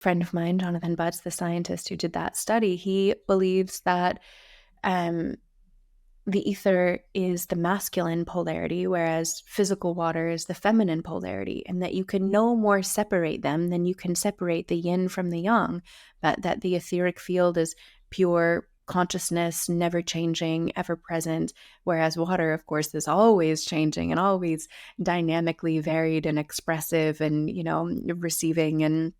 friend of mine, Jonathan Butts, the scientist who did that study, he believes that um, the ether is the masculine polarity, whereas physical water is the feminine polarity, and that you can no more separate them than you can separate the yin from the yang, but that the etheric field is pure consciousness, never changing, ever present, whereas water, of course, is always changing and always dynamically varied and expressive and, receiving and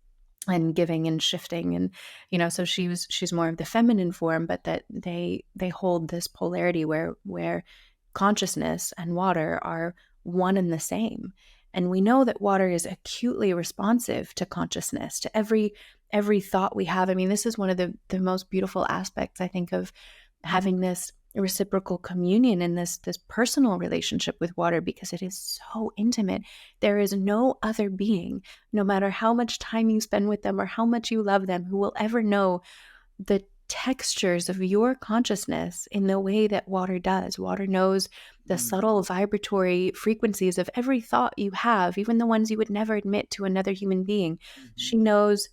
giving and shifting. And so she's more of the feminine form, but that they hold this polarity where consciousness and water are one and the same. And we know that water is acutely responsive to consciousness, to every thought we have. I mean, this is one of the most beautiful aspects, I think, of having this reciprocal communion in this personal relationship with water, because it is so intimate. There is no other being, no matter how much time you spend with them or how much you love them, who will ever know the textures of your consciousness in the way that water does. Water knows the subtle vibratory frequencies of every thought you have, even the ones you would never admit to another human being. She knows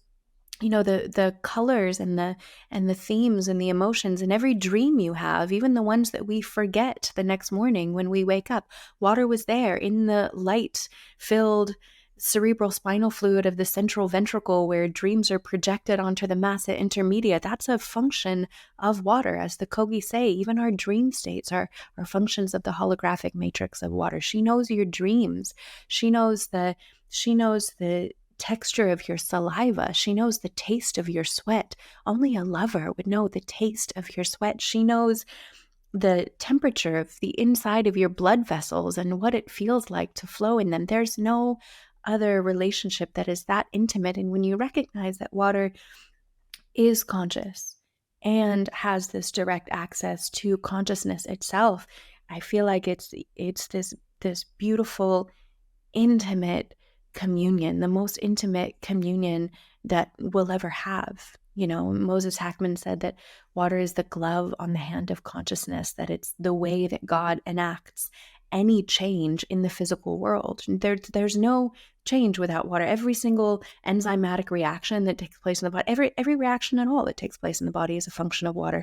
the colors and the themes and the emotions and every dream you have, even the ones that we forget the next morning when we wake up. Water was there in the light filled cerebral spinal fluid of the central ventricle, where dreams are projected onto the massa intermedia. That's a function of water. As the Kogi say, even our dream states are functions of the holographic matrix of water. She knows your dreams. She knows the texture of your saliva. She knows the taste of your sweat. Only a lover would know the taste of your sweat. She knows the temperature of the inside of your blood vessels and what it feels like to flow in them. There's no other relationship that is that intimate. And when you recognize that water is conscious and has this direct access to consciousness itself, I feel like it's this beautiful, intimate communion, the most intimate communion that we'll ever have. Moses Hackman said that water is the glove on the hand of consciousness, that it's the way that God enacts any change in the physical world. There's no change without water. Every single enzymatic reaction that takes place in the body, every reaction at all that takes place in the body is a function of water.